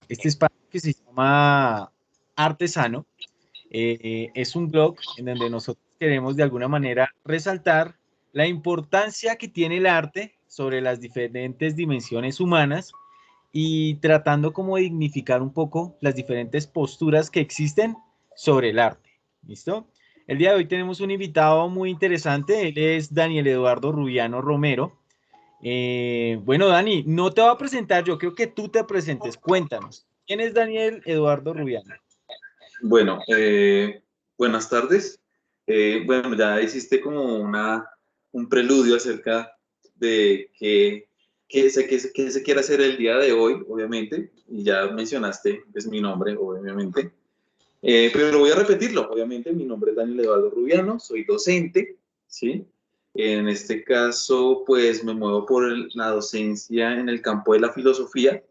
este espacio que se llama Artesano. Es un blog en donde nosotros queremos de alguna manera resaltar la importancia que tiene el arte sobre las diferentes dimensiones humanas y tratando como de dignificar un poco las diferentes posturas que existen sobre el arte. ¿Listo? El día de hoy tenemos un invitado muy interesante, él es Daniel Eduardo Rubiano Romero. Bueno, Dani, no te voy a presentar, yo creo que tú te presentes, cuéntanos. ¿Quién es Daniel Eduardo Rubiano? Bueno, buenas tardes. Bueno, ya hiciste como un preludio acerca de qué se quiere hacer el día de hoy, obviamente, y ya mencionaste, es mi nombre, obviamente. Pero voy a repetirlo, obviamente, mi nombre es Daniel Eduardo Rubiano, soy docente, ¿sí? En este caso, pues me muevo por la docencia en el campo de la filosofía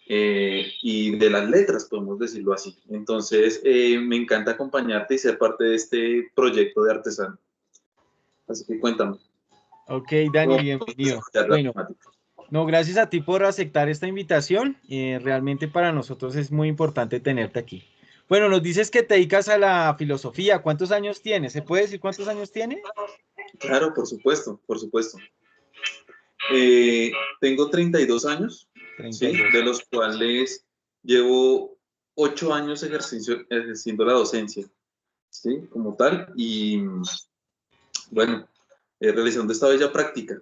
y de las letras, podemos decirlo así. Entonces, me encanta acompañarte y ser parte de este proyecto de artesano. Así que cuéntame, Ok, Dani, ¿cómo puedes bienvenido. desarrollar la Bueno, temática? no, gracias a ti por aceptar esta invitación. Realmente para nosotros es muy importante tenerte aquí. Bueno, nos dices que te dedicas a la filosofía. ¿Cuántos años tienes? ¿Se puede decir cuántos años tiene? Claro, por supuesto, por supuesto. Eh, Tengo 32 años, Treinta ¿sí? y dos. De los cuales llevo 8 años ejerciendo la docencia, ¿sí? Como tal, y bueno, realizando esta bella práctica.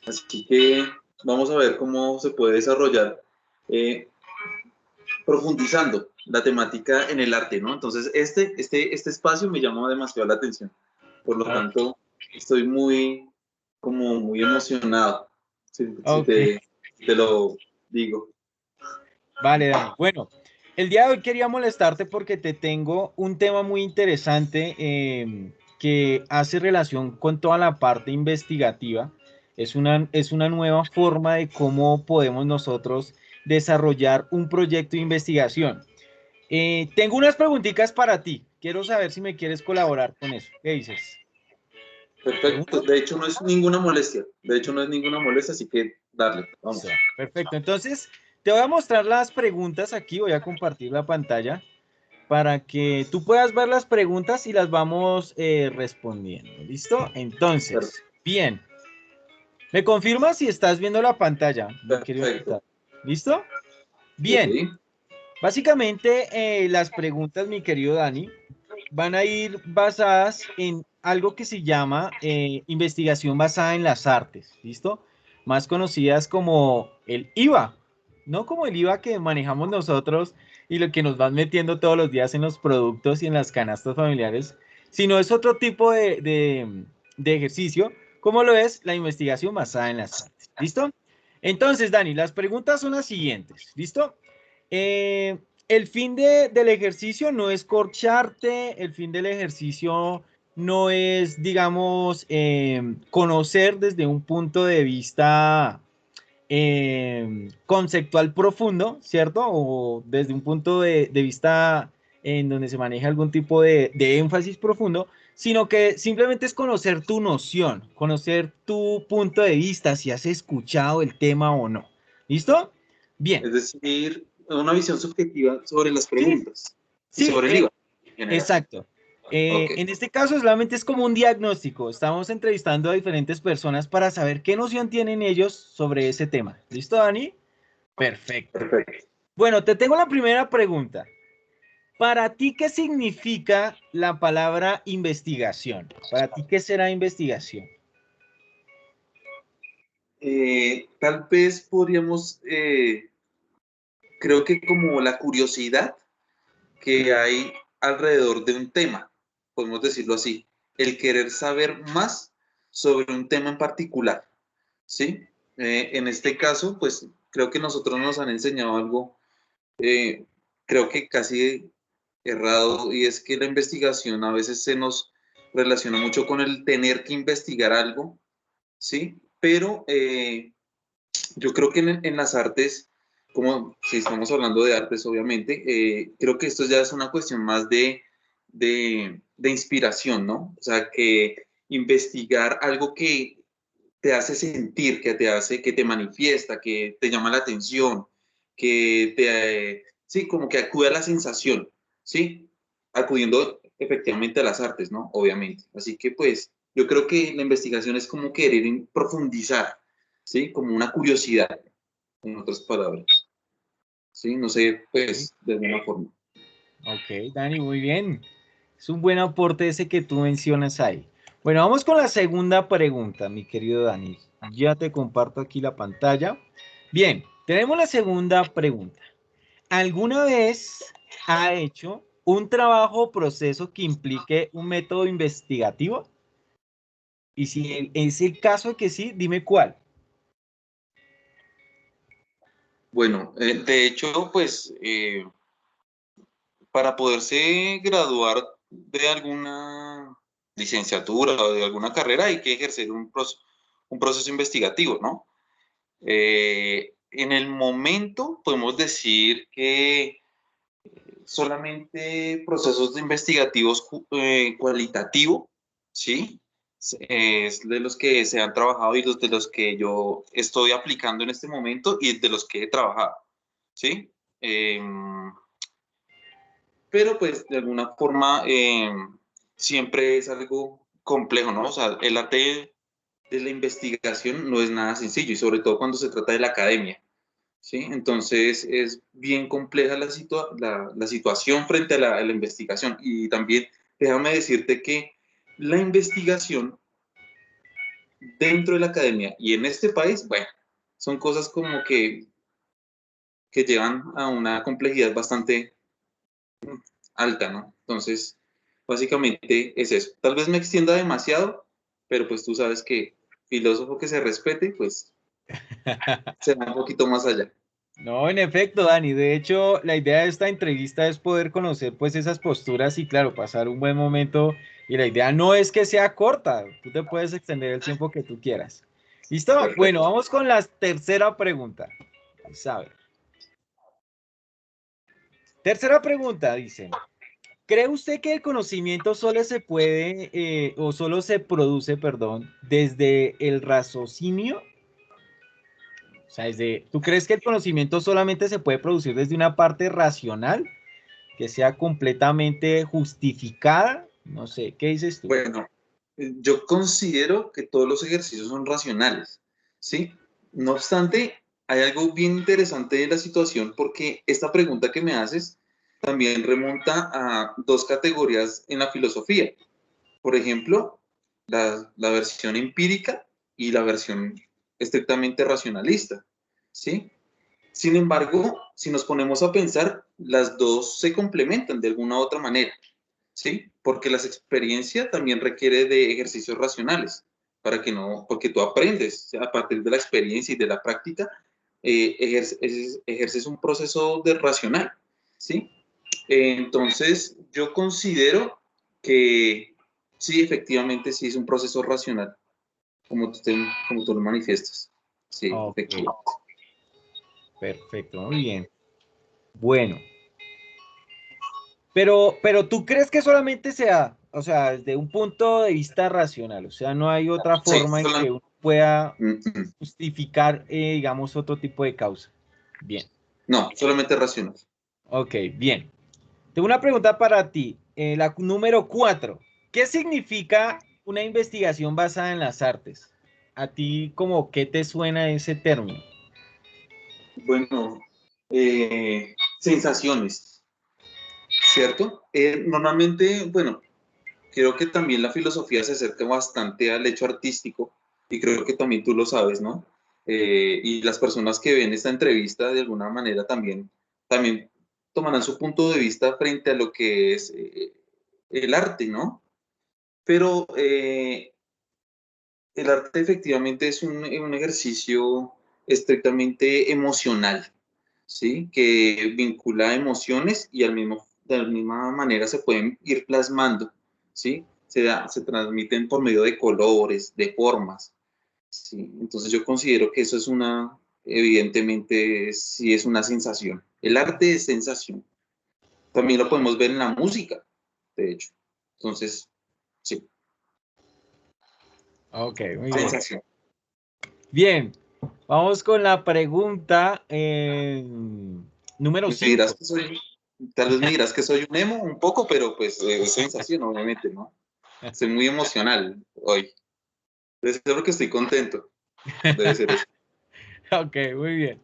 Así que vamos a ver cómo se puede desarrollar eh, profundizando la temática en el arte, ¿no? Entonces, este espacio me llamó demasiado la atención. Por lo Ok, tanto, estoy como muy emocionado, si ok. te lo digo. Vale, Dani. Bueno, el día de hoy quería molestarte porque te tengo un tema muy interesante que hace relación con toda la parte investigativa. Es una nueva forma de cómo podemos nosotros desarrollar un proyecto de investigación. Tengo unas preguntitas para ti. Quiero saber si me quieres colaborar con eso. ¿Qué dices? ¿De Perfecto. uno? De hecho, no es ninguna molestia. De hecho, no es ninguna molestia, así que darle, vamos. Listo. Perfecto. Entonces, te voy a mostrar las preguntas aquí. Voy a compartir la pantalla para que tú puedas ver las preguntas y las vamos respondiendo. ¿Listo? Entonces, bien. ¿Me confirmas si estás viendo la pantalla, mi querido Perfecto. invitado? ¿Listo? Bien. Sí. Básicamente, las preguntas, mi querido Dani, van a ir basadas en algo que se llama investigación basada en las artes. ¿Listo? Más conocidas como el IVA, no como el IVA que manejamos nosotros y lo que nos van metiendo todos los días en los productos y en las canastas familiares, sino es otro tipo de ejercicio, como lo es la investigación basada en las artes. ¿Listo? Entonces, Dani, las preguntas son las siguientes. ¿Listo? El fin del ejercicio no es corcharte, el fin del ejercicio no es, digamos, conocer desde un punto de vista conceptual profundo, ¿cierto? O desde un punto de vista en donde se maneja algún tipo de énfasis profundo, sino que simplemente es conocer tu noción, conocer tu punto de vista, si has escuchado el tema o no. ¿Listo? Bien. Es decir, una visión subjetiva sobre las Sí, preguntas y sí, sobre el IVA en general. exacto. Ok, En este caso solamente es como un diagnóstico. Estamos entrevistando a diferentes personas para saber qué noción tienen ellos sobre ese tema. ¿Listo, Dani? Perfecto. perfecto. Bueno, te tengo la primera pregunta. Para ti, ¿qué significa la palabra investigación? Para ti, ¿qué será investigación? Tal vez podríamos, creo que como la curiosidad que hay alrededor de un tema, podemos decirlo así, el querer saber más sobre un tema en particular, ¿sí? En este caso, pues creo que nosotros nos han enseñado algo, eh, creo que casi errado, y es que la investigación a veces se nos relaciona mucho con el tener que investigar algo, ¿sí? Pero yo creo que en las artes, como si estamos hablando de artes, obviamente, creo que esto ya es una cuestión más de inspiración, ¿no? O sea, que investigar algo que te hace sentir, que te manifiesta, que te llama la atención, que ¿sí? Como que acude a la sensación, ¿sí? Acudiendo efectivamente a las artes, ¿no? Obviamente. Así que pues yo creo que la investigación es como querer profundizar, ¿sí? Como una curiosidad, en otras palabras, ¿sí? No sé, Ok, pues, de alguna forma. ok, Dani, muy bien. Es un buen aporte ese que tú mencionas ahí. Bueno, vamos con la segunda pregunta, mi querido Dani. Ya te comparto aquí la pantalla. Bien, tenemos la segunda pregunta. ¿Alguna vez ha hecho un trabajo o proceso que implique un método investigativo? Y si es el caso que sí, dime cuál. Bueno, de hecho, pues, para poderse graduar de alguna licenciatura o de alguna carrera hay que ejercer un proceso investigativo, ¿no? En el momento podemos decir que solamente procesos de investigativos cualitativos, ¿sí? Es de los que se han trabajado y de los que yo estoy aplicando en este momento y de los que he trabajado, ¿sí? Pero pues de alguna forma siempre es algo complejo, ¿no? O sea, el arte de la investigación no es nada sencillo y sobre todo cuando se trata de la academia, ¿sí? Entonces es bien compleja la situación frente a la investigación y también déjame decirte que la investigación dentro de la academia y en este país, bueno, son cosas como que llevan a una complejidad bastante alta, ¿no? Entonces, básicamente es eso. Tal vez me extienda demasiado, pero pues tú sabes que filósofo que se respete, pues se va un poquito más allá. No, en efecto, Dani. De hecho, la idea de esta entrevista es poder conocer pues esas posturas y claro, pasar un buen momento. Y la idea no es que sea corta, tú te puedes extender el tiempo que tú quieras. ¿Listo? Bueno, Perfecto. vamos con la tercera pregunta. Vamos a ver. Tercera pregunta, dice. ¿Cree usted que el conocimiento solo se puede o solo se produce, perdón, desde el raciocinio? O sea, ¿tú crees que el conocimiento solamente se puede producir desde una parte racional que sea completamente justificada? No sé, ¿qué dices tú? Bueno, yo considero que todos los ejercicios son racionales, ¿sí? No obstante, hay algo bien interesante de la situación porque esta pregunta que me haces también remonta a dos categorías en la filosofía. Por ejemplo, la versión empírica y la versión estrictamente racionalista, ¿sí? Sin embargo, si nos ponemos a pensar, las dos se complementan de alguna u otra manera, ¿sí? Porque la experiencia también requiere de ejercicios racionales, para que no, porque tú aprendes a partir de la experiencia y de la práctica, ejerces un proceso de racional, ¿sí? Entonces, yo considero que sí, efectivamente, sí es un proceso racional, como tú lo manifiestas. Sí, Ok, efectivamente. perfecto, muy bien. Bueno, pero ¿tú crees que solamente sea, o sea, desde un punto de vista racional? O sea, no hay otra Sí, forma en que uno pueda mm, justificar, digamos, otro tipo de causa. Bien, no, solamente racional. ok, bien. Tengo una pregunta para ti. La número 4. ¿Qué significa una investigación basada en las artes? ¿A ti como qué te suena ese término? Bueno, sensaciones, ¿cierto? Normalmente, bueno, creo que también la filosofía se acerca bastante al hecho artístico y creo que también tú lo sabes, ¿no? Y las personas que ven esta entrevista de alguna manera también tomarán su punto de vista frente a lo que es el arte, ¿no? Pero el arte efectivamente es un ejercicio estrictamente emocional, ¿sí? Que vincula emociones y de la misma manera se pueden ir plasmando, ¿sí? Se transmiten por medio de colores, de formas, ¿sí? Entonces yo considero que eso es evidentemente, sí es una sensación. El arte es sensación. También lo podemos ver en la música, de hecho. Entonces, sí, Ok, muy bien. sensación. Bien, vamos con la pregunta Número Me dirás 5. que soy, tal vez me dirás que soy un emo un poco, pero pues es sensación, obviamente, ¿no? Estoy muy emocional hoy. Debe ser porque estoy contento. Debe ser eso. Ok, muy bien.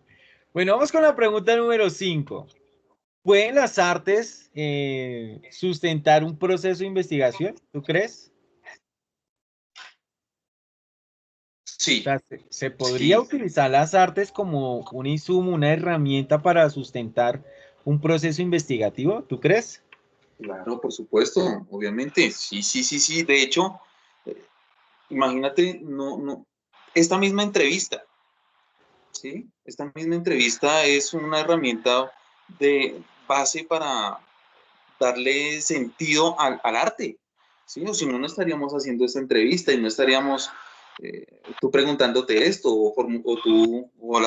Bueno, vamos con la pregunta número 5. ¿Pueden las artes sustentar un proceso de investigación? ¿Tú crees? O Sí, sea, ¿se podría sí, utilizar las artes como un insumo, una herramienta para sustentar un proceso investigativo? ¿Tú crees? claro, por supuesto, obviamente. Sí, sí, sí, sí. De hecho, eh, imagínate, esta misma entrevista, ¿sí? Esta misma entrevista es una herramienta de base para darle sentido al arte, ¿sí? O si no, no estaríamos haciendo esta entrevista y no estaríamos tú preguntándote esto o tú o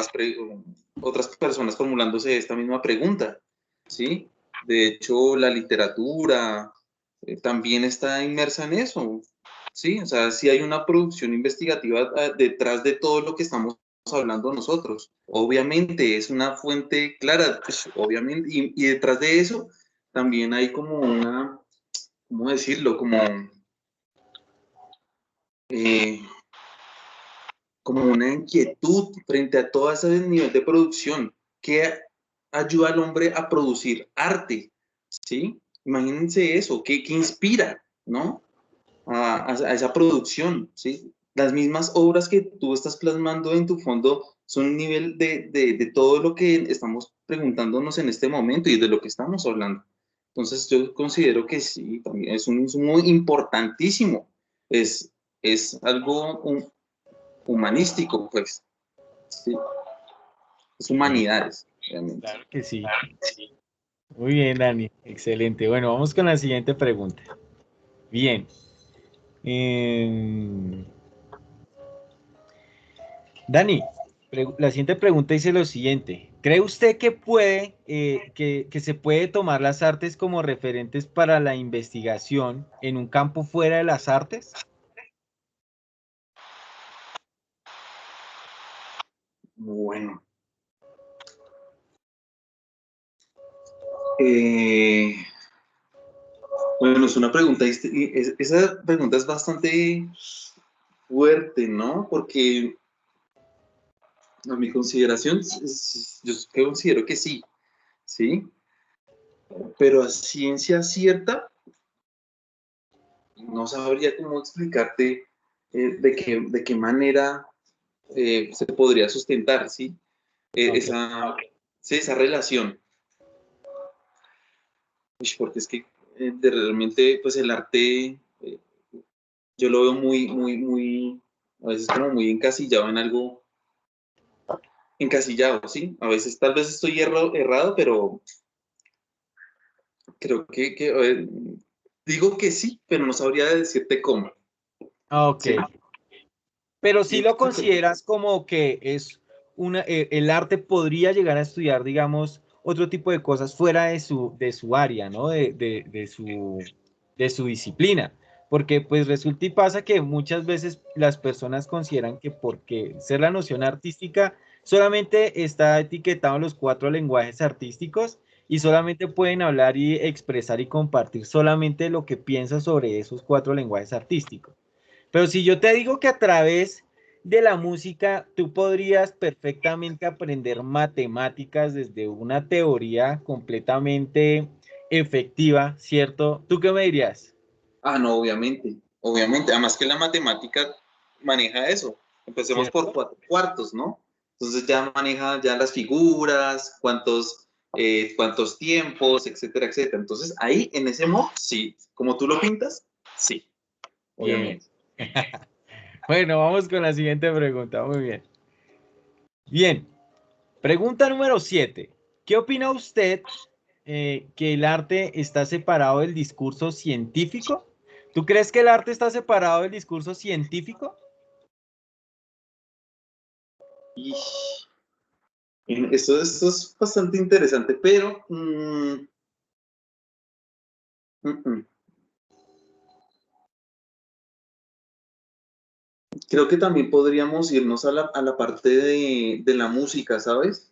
otras personas formulándose esta misma pregunta, ¿sí? De hecho, la literatura también está inmersa en eso, ¿sí? O sea, sí hay una producción investigativa detrás de todo lo que estamos hablando nosotros. Obviamente es una fuente clara, pues, obviamente, y detrás de eso también hay como una, ¿cómo decirlo? Eh, como una inquietud frente a todo ese nivel de producción que ayuda al hombre a producir arte, ¿sí? Imagínense eso, que inspira, ¿no? A esa producción, ¿sí? Las mismas obras que tú estás plasmando en tu fondo son un nivel de todo lo que estamos preguntándonos en este momento y de lo que estamos hablando. Entonces yo considero que sí, también es un insumo importantísimo. Es algo humanístico, pues, ¿sí? Es Sí, humanidades, realmente. claro que sí. Muy bien, Dani. Excelente. Bueno, vamos con la siguiente pregunta. Bien. Em, Dani, la siguiente pregunta dice lo siguiente. ¿Cree usted que que se puede tomar las artes como referentes para la investigación en un campo fuera de las artes? Bueno, eh, bueno, es una pregunta, esa pregunta es bastante fuerte, ¿no? Porque a mi consideración, yo considero que sí, ¿sí? Pero a ciencia cierta, no sabría cómo explicarte de qué manera se podría sustentar, ¿sí? Ok. Sí, esa relación. Uy, porque es que realmente, pues el arte, yo lo veo a veces como muy encasillado en algo, encasillado, ¿sí? A veces tal vez estoy errado, pero creo a ver, digo que sí, pero no sabría decirte cómo, Ok. ¿sí? Pero si Digo lo que sí, pero consideras como que es el arte podría llegar a estudiar, digamos, otro tipo de cosas fuera de su área, ¿no? De su disciplina. Porque pues resulta y pasa que muchas veces las personas consideran que porque ser la noción artística solamente está etiquetado en los 4 lenguajes artísticos y solamente pueden hablar y expresar y compartir solamente lo que piensan sobre esos 4 lenguajes artísticos. Pero si yo te digo que a través de la música tú podrías perfectamente aprender matemáticas desde una teoría completamente efectiva, ¿cierto? ¿Tú qué me dirías? no, obviamente, obviamente, además que la matemática maneja eso. Empecemos por ¿Cierto? 4 cuartos, ¿no? Entonces ya maneja ya las figuras, cuántos tiempos, etcétera, etcétera. Entonces ahí en ese modo, sí, como tú lo pintas, sí, Bien. obviamente. Bueno, vamos con la siguiente pregunta. Muy bien. Bien. Pregunta número 7. ¿Qué opina usted que el arte está separado del discurso científico? ¿Tú crees que el arte está separado del discurso científico? Y esto es bastante interesante, pero mm. Creo que también podríamos irnos a la parte de la música, ¿sabes?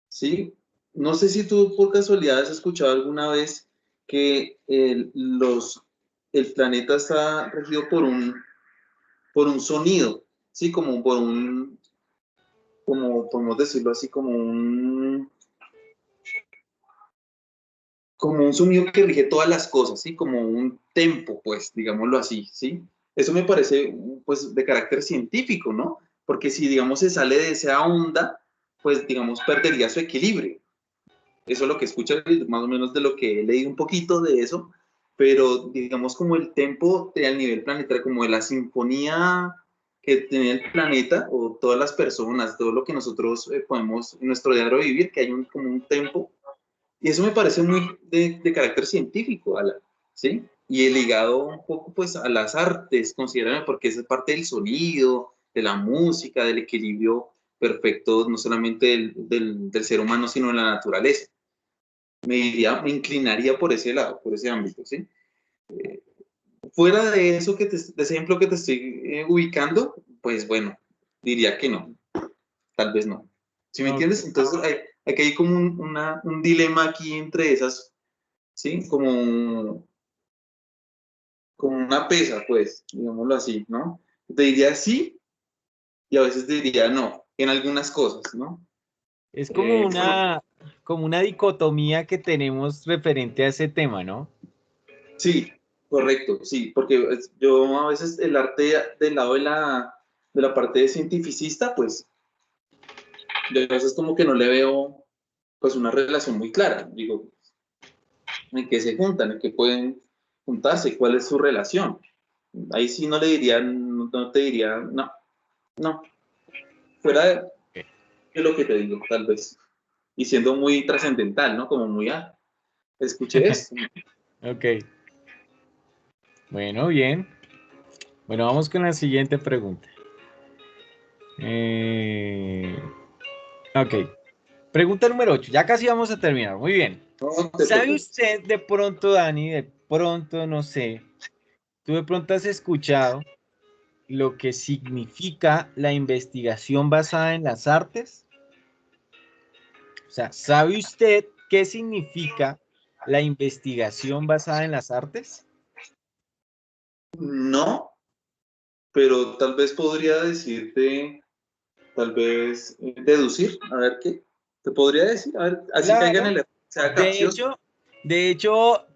Sí, no sé si tú por casualidad has escuchado alguna vez que el planeta está regido por un sonido, ¿sí? Como por un, como podemos decirlo así, como un sonido que rige todas las cosas, ¿sí? Como un tempo, pues, digámoslo así, ¿sí? Eso me parece, pues, de carácter científico, ¿no? Porque si, digamos, se sale de esa onda, pues, digamos, perdería su equilibrio. Eso es lo que escucho, más o menos de lo que he leído un poquito de eso, pero, digamos, como el tempo al nivel planetario, como de la sinfonía que tiene el planeta, o todas las personas, todo lo que nosotros podemos en nuestro diario vivir, que hay como un tempo, y eso me parece muy de carácter científico, Alan, ¿sí? Y ligado un poco pues a las artes, considérame, porque esa es parte del sonido, de la música, del equilibrio perfecto, no solamente del ser humano, sino de la naturaleza. Me inclinaría por ese lado, por ese ámbito, ¿sí? Fuera de eso, de ese ejemplo que te estoy ubicando, pues bueno, diría que no, tal vez no. ¿Sí me Ok. entiendes? Entonces, aquí hay como un dilema aquí entre esas, ¿sí? Como una pesa, pues, digámoslo así, ¿no? Te diría sí y a veces diría no, en algunas cosas, ¿no? Es Por- como una dicotomía que tenemos referente a ese tema, ¿no? sí, correcto, sí, porque yo a veces el arte del lado de la parte de cientificista, pues, yo a veces como que no le veo, pues, una relación muy clara. Digo, ¿en qué se juntan? ¿En qué pueden juntarse? ¿Cuál es su relación? Ahí sí no le diría, no te diría, no, no, fuera de lo que te digo, tal vez. Y siendo muy trascendental, ¿no? Como muy, escuché esto. Ok, bueno, bien. Bueno, vamos con la siguiente pregunta. Eh, ok, pregunta número 8. Ya casi vamos a terminar. Muy bien. No te ¿Sabe preocupes. usted de pronto, Dani, de pronto, no sé, tú de pronto has escuchado lo que significa la investigación basada en las artes? O sea, ¿sabe usted qué significa la investigación basada en las artes? No, pero tal vez podría decirte, tal vez deducir, a ver qué. Te podría decir, a ver, así caiga en Claro. el error, sea De capcioso. hecho, de hecho,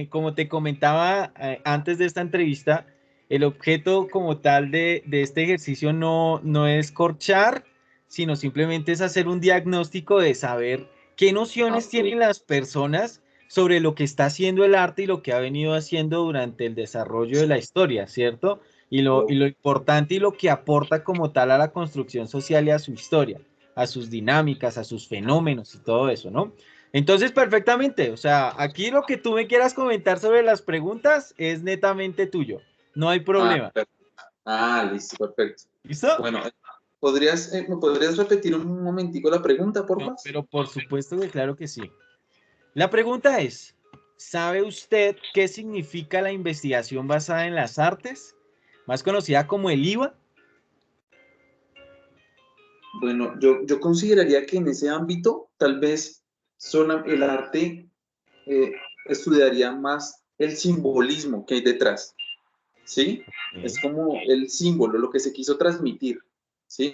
como te comentaba antes de esta entrevista, el objeto como tal de este ejercicio no es corchar, sino simplemente es hacer un diagnóstico de saber qué Ah, nociones tienen las personas sobre lo que está haciendo el arte y lo que ha venido haciendo durante el desarrollo de la historia, ¿cierto? Y lo importante y lo que aporta como tal a la construcción social y a su historia, a sus dinámicas, a sus fenómenos y todo eso, ¿no? Entonces, perfectamente, o sea, aquí lo que tú me quieras comentar sobre las preguntas es netamente tuyo, no hay problema. perfecto. Listo, perfecto. ¿Listo? Bueno, ¿me podrías repetir un momentico la pregunta, por No, favor? pero por supuesto que claro que sí. La pregunta es, ¿sabe usted qué significa la investigación basada en las artes, más conocida como el IVA? Bueno, yo consideraría que en ese ámbito, tal vez el arte eh, estudiaría más el simbolismo que hay detrás, ¿sí? Es Ok. como el símbolo, lo que se quiso transmitir, ¿sí?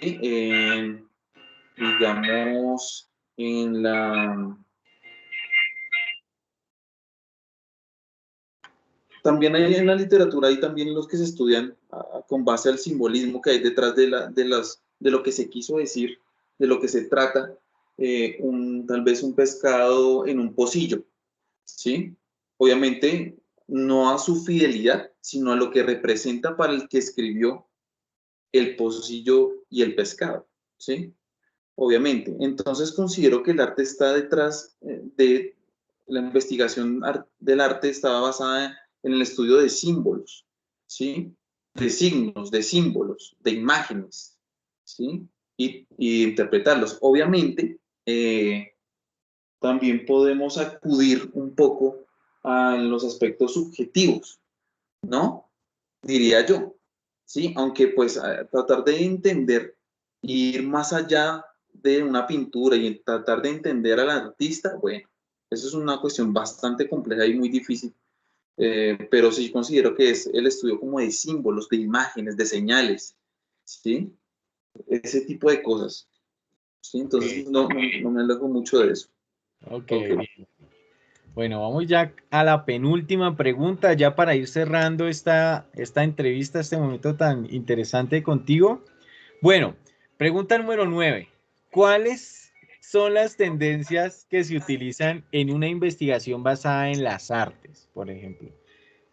Digamos, en la... También hay en la literatura, hay también los que se estudian con base al simbolismo que hay detrás de lo que se quiso decir, de lo que se trata, tal vez un pescado en un pocillo, ¿sí? Obviamente, no a su fidelidad, sino a lo que representa para el que escribió el pocillo y el pescado, ¿sí? Obviamente. Entonces considero que el arte está detrás de la investigación del arte, estaba basada en el estudio de símbolos, ¿sí? De signos, de símbolos, de imágenes, ¿sí? Y interpretarlos. Obviamente, también podemos acudir un poco a los aspectos subjetivos, ¿no? Diría yo, ¿sí? Aunque pues tratar de entender e ir más allá de una pintura y tratar de entender al artista, bueno, eso es una cuestión bastante compleja y muy difícil. Pero sí considero que es el estudio como de símbolos, de imágenes, de señales, ¿sí? Ese tipo de cosas, ¿sí? Entonces Ok, no me alejo mucho de eso. ok, Ok. bien. Bueno, vamos ya a la penúltima pregunta, ya para ir cerrando esta entrevista, este momento tan interesante contigo. Bueno, pregunta número 9. ¿Cuáles son las tendencias que se utilizan en una investigación basada en las artes, por ejemplo?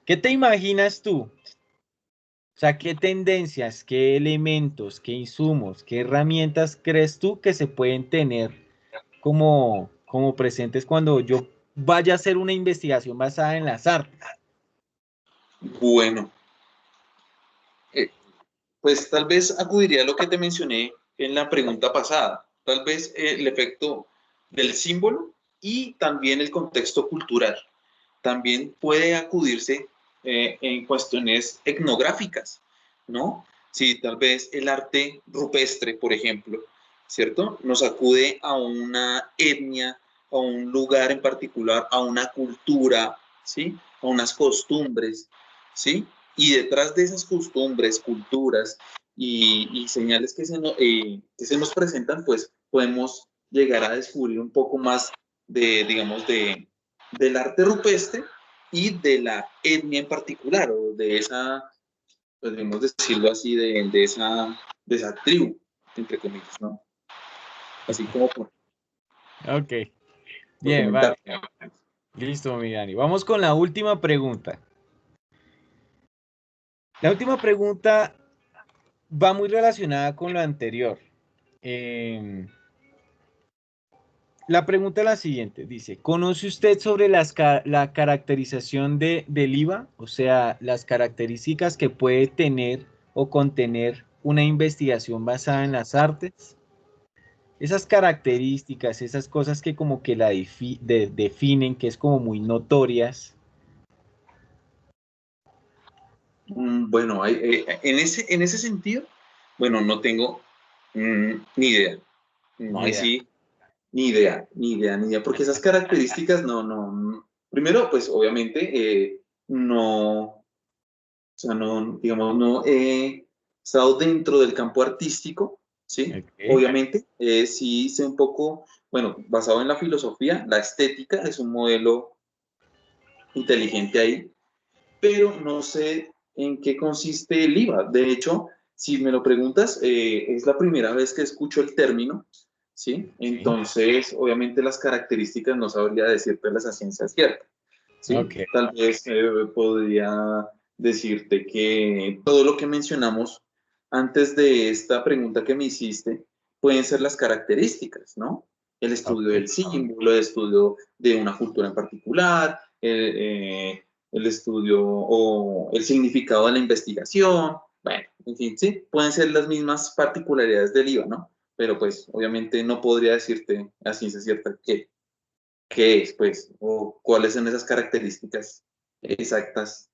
¿Qué te imaginas tú? O sea, ¿qué tendencias, qué elementos, qué insumos, qué herramientas crees tú que se pueden tener como presentes cuando yo vaya a hacer una investigación basada en las artes? Bueno, eh, pues tal vez acudiría a lo que te mencioné en la pregunta pasada, tal vez el efecto del símbolo y también el contexto cultural. También puede acudirse en cuestiones etnográficas, ¿no? Si tal vez el arte rupestre, por ejemplo, ¿cierto? Nos acude a una etnia, a un lugar en particular, a una cultura, ¿sí? A unas costumbres, ¿sí? Y detrás de esas costumbres, culturas y señales que se nos presentan, pues podemos llegar a descubrir un poco más de, digamos, del arte rupestre y de la etnia en particular, o de esa, podemos decirlo así, de esa tribu, entre comillas, ¿no? Así como Ok, por bien, comentar. vale. Listo, mi Dani. Vamos con la última pregunta. La última pregunta va muy relacionada con lo anterior. Em, la pregunta es la siguiente, dice, ¿conoce usted sobre la caracterización del IVA? O sea, las características que puede tener o contener una investigación basada en las artes. Esas características, esas cosas que como que la definen, que es como muy notorias. Bueno, en ese sentido, bueno, no tengo ni idea. No, Ni ahí idea. sí, ni idea, porque esas características primero, pues obviamente no, o sea, no, digamos, no he estado dentro del campo artístico, ¿sí? Ok. Obviamente, sí sé un poco, bueno, basado en la filosofía, la estética es un modelo inteligente ahí, pero no sé en qué consiste el IVA. De hecho, si me lo preguntas, es la primera vez que escucho el término, ¿sí? Sí. Entonces, obviamente las características no sabría decirte a ciencia cierta, ¿sí? Ok. Tal vez podría decirte que todo lo que mencionamos antes de esta pregunta que me hiciste pueden ser las características, ¿no? El estudio Ok. del símbolo, el estudio de una cultura en particular, el estudio o el significado de la investigación. Bueno, en fin, sí, pueden ser las mismas particularidades del IVA, ¿no? Pero pues obviamente no podría decirte a ciencia cierta qué es, pues, o cuáles son esas características exactas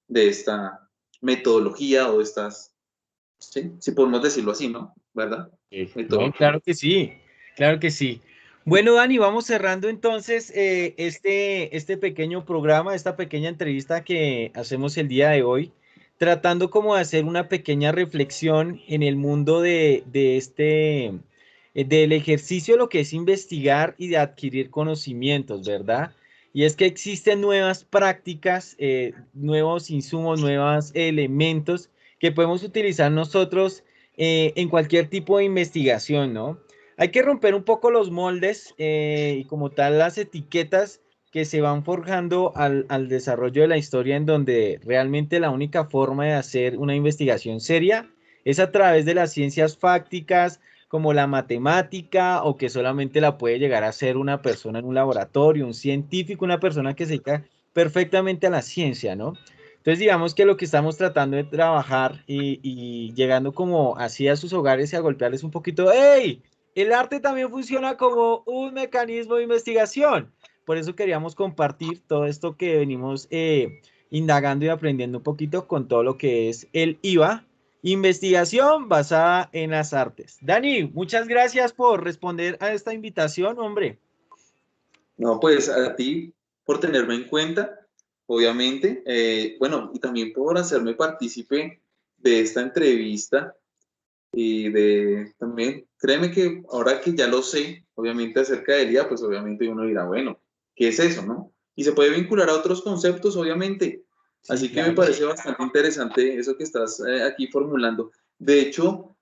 de esta metodología o de estas, sí, si podemos decirlo así, ¿no? ¿Verdad? No, Metodología. claro que sí, claro que sí. Bueno, Dani, vamos cerrando entonces este pequeño programa, esta pequeña entrevista que hacemos el día de hoy, tratando como de hacer una pequeña reflexión en el mundo del ejercicio, lo que es investigar y de adquirir conocimientos, ¿verdad? Y es que existen nuevas prácticas, nuevos insumos, nuevos elementos que podemos utilizar nosotros en cualquier tipo de investigación, ¿no? Hay que romper un poco los moldes y como tal las etiquetas que se van forjando al desarrollo de la historia en donde realmente la única forma de hacer una investigación seria es a través de las ciencias fácticas como la matemática o que solamente la puede llegar a hacer una persona en un laboratorio, un científico, una persona que se dedica perfectamente a la ciencia, ¿no? Entonces, digamos que lo que estamos tratando de trabajar y llegando como así a sus hogares y a golpearles un poquito, ¡hey! El arte también funciona como un mecanismo de investigación. Por eso queríamos compartir todo esto que venimos indagando y aprendiendo un poquito con todo lo que es el IVA Investigación basada en las artes. Dani, muchas gracias por responder a esta invitación, hombre. No, pues a ti por tenerme en cuenta, obviamente. Bueno, y también por hacerme partícipe de esta entrevista y de también, créeme que ahora que ya lo sé, obviamente acerca del día, pues obviamente uno dirá, bueno, ¿qué es eso, no? Y se puede vincular a otros conceptos, obviamente. Sí, Así que me claro. parece bastante interesante eso que estás aquí formulando. De hecho,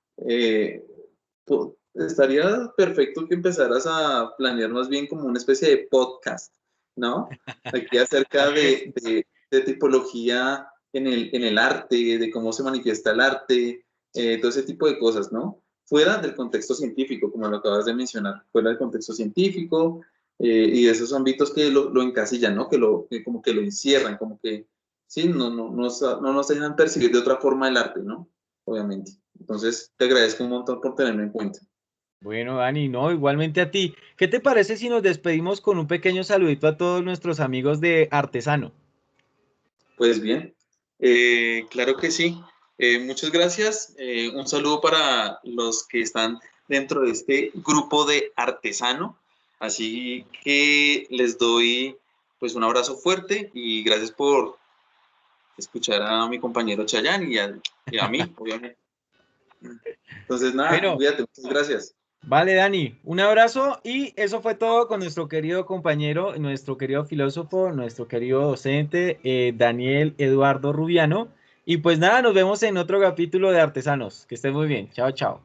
estaría perfecto que empezaras a planear más bien como una especie de podcast, ¿no? Aquí acerca de tipología en el arte, de cómo se manifiesta el arte, todo ese tipo de cosas, ¿no? Fuera del contexto científico, como lo acabas de mencionar, fuera del contexto científico y de esos ámbitos que lo encasillan, ¿no? Que como que lo encierran, como que, sí, no nos dejan percibir de otra forma el arte, ¿no? Obviamente. Entonces, te agradezco un montón por tenerme en cuenta. Bueno, Dani, no, igualmente a ti. ¿Qué te parece si nos despedimos con un pequeño saludito a todos nuestros amigos de Artesano? Pues bien, claro que sí. Muchas gracias. Un saludo para los que están dentro de este grupo de artesano. Así que les doy pues un abrazo fuerte y gracias por escuchar a mi compañero Chayanne y a mí, obviamente. Entonces, nada, Bueno, cuídate, muchas gracias. vale, Dani, un abrazo y eso fue todo con nuestro querido compañero, nuestro querido filósofo, nuestro querido docente, Daniel Eduardo Rubiano. Y pues nada, nos vemos en otro capítulo de Artesanos. Que estén muy bien. Chao, chao.